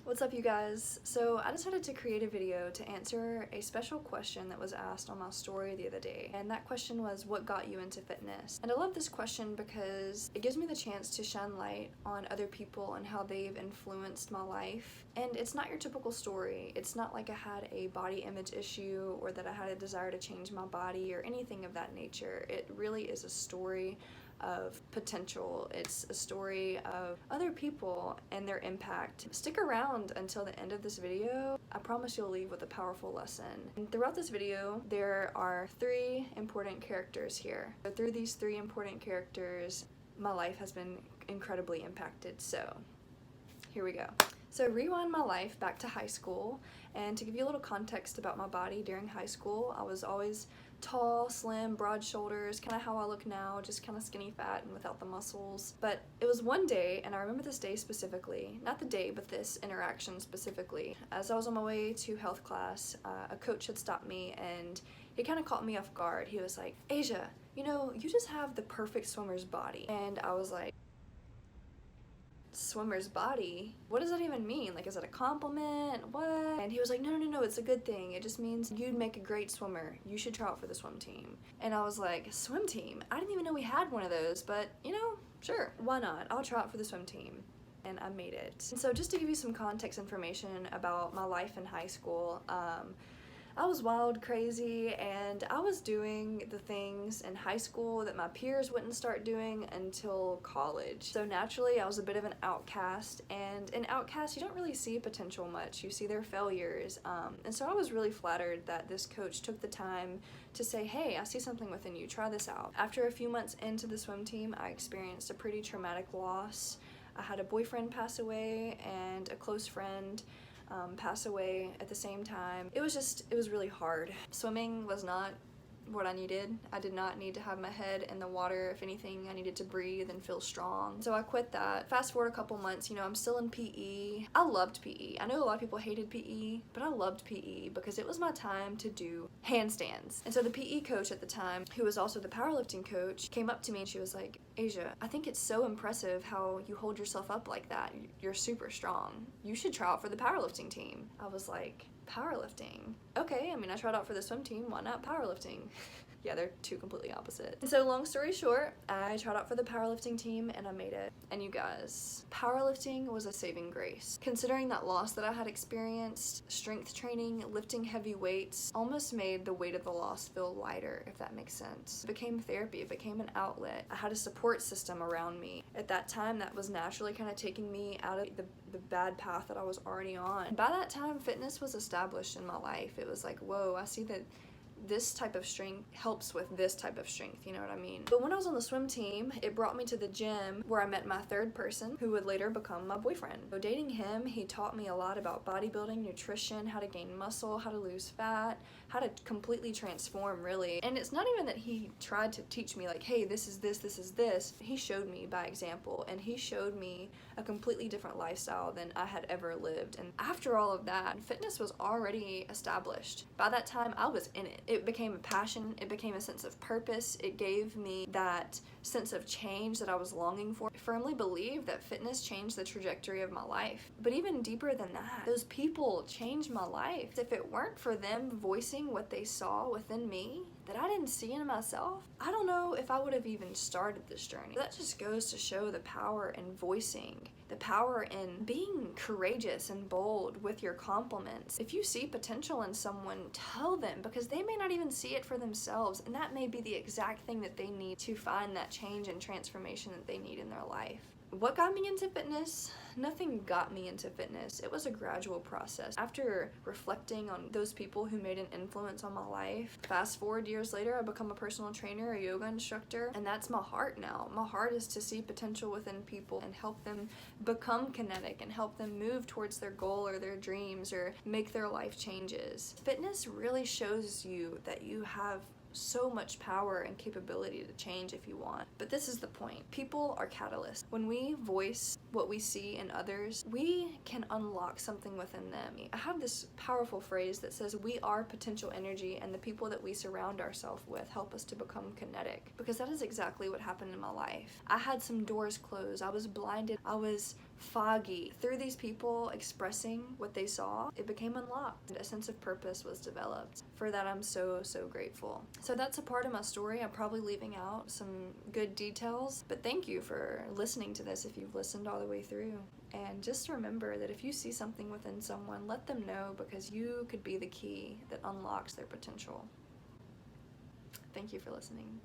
What's up, you guys? So I decided to create a video to answer a special question that was asked on my story the other day, and that question was, what got you into fitness? And I love this question because it gives me the chance to shine light on other people and how they've influenced my life. And it's not your typical story. It's not like I had a body image issue or that I had a desire to change my body or anything of that nature. It really is a story of potential. It's a story of other people and their impact. Stick around until the end of this video. I promise you'll leave with a powerful lesson. And throughout this video, there are 3 important characters here. So through these 3 important characters, my life has been incredibly impacted. So here we go. So rewind my life back to high school, and to give you a little context about my body during high school, I was always tall, slim, broad shoulders, kind of how I look now, just kind of skinny fat and without the muscles. But it was one day, and I remember this day specifically, not the day, but this interaction specifically. As I was on my way to health class, a coach had stopped me and he kind of caught me off guard. He was like, "Asia, you know, you just have the perfect swimmer's body." And I was like, swimmer's body? What does that even mean? Like, is it a compliment? What? And he was like, no, it's a good thing. It just means you'd make a great swimmer. You should try out for the swim team. And I was like, swim team? I didn't even know we had one of those, but you know, sure, why not? I'll try out for the swim team. And I made it. And so just to give you some context information about my life in high school, I was wild, crazy, and I was doing the things in high school that my peers wouldn't start doing until college. So naturally, I was a bit of an outcast, and in outcasts, you don't really see potential much. You see their failures. And so I was really flattered that this coach took the time to say, "Hey, I see something within you, try this out." After a few months into the swim team, I experienced a pretty traumatic loss. I had a boyfriend pass away and a close friend pass away at the same time. It was really hard. Swimming was not what I needed. I did not need to have my head in the water. If anything, I needed to breathe and feel strong. So I quit that. Fast forward a couple months, you know, I'm still in PE. I loved PE. I know a lot of people hated PE, but I loved PE because it was my time to do handstands. And so the PE coach at the time, who was also the powerlifting coach, came up to me and she was like, "Asia, I think it's so impressive how you hold yourself up like that. You're super strong. You should try out for the powerlifting team." I was like, powerlifting? Okay, I mean, I tried out for the swim team, why not powerlifting? Yeah, they're 2 completely opposite. And so long story short, I tried out for the powerlifting team and I made it. And you guys, powerlifting was a saving grace. Considering that loss that I had experienced, strength training, lifting heavy weights, almost made the weight of the loss feel lighter, if that makes sense. It became therapy, it became an outlet. I had a support system around me. At that time, that was naturally kind of taking me out of the bad path that I was already on. By that time, fitness was established in my life. It was like, whoa, I see that this type of strength helps with this type of strength, you know what I mean? But when I was on the swim team, it brought me to the gym where I met my 3rd person, who would later become my boyfriend. So dating him, he taught me a lot about bodybuilding, nutrition, how to gain muscle, how to lose fat, how to completely transform, really. And it's not even that he tried to teach me like, hey, this is this, this is this. He showed me by example, and he showed me a completely different lifestyle than I had ever lived. And after all of that, fitness was already established. By that time, I was in it. It became a passion, it became a sense of purpose, it gave me that sense of change that I was longing for. I firmly believe that fitness changed the trajectory of my life. But even deeper than that, those people changed my life. If it weren't for them voicing what they saw within me that I didn't see in myself, I don't know if I would have even started this journey. That just goes to show the power in voicing, the power in being courageous and bold with your compliments. If you see potential in someone, tell them, because they may not even see it for themselves, and that may be the exact thing that they need to find that change and transformation that they need in their life. What got me into fitness? Nothing got me into fitness. It was a gradual process. After reflecting on those people who made an influence on my life, fast forward years later, I become a personal trainer, a yoga instructor, and that's my heart now. My heart is to see potential within people and help them become kinetic and help them move towards their goal or their dreams or make their life changes. Fitness really shows you that you have so much power and capability to change if you want. But this is the point. People are catalysts. When we voice what we see in others, we can unlock something within them. I have this powerful phrase that says we are potential energy, and the people that we surround ourselves with help us to become kinetic, because that is exactly what happened in my life. I had some doors closed. I was blinded. I was foggy. Through these people expressing what they saw, it became unlocked. A sense of purpose was developed. For that, I'm so, so grateful. So that's a part of my story. I'm probably leaving out some good details, but thank you for listening to this if you've listened all the way through. And just remember that if you see something within someone, let them know, because you could be the key that unlocks their potential. Thank you for listening.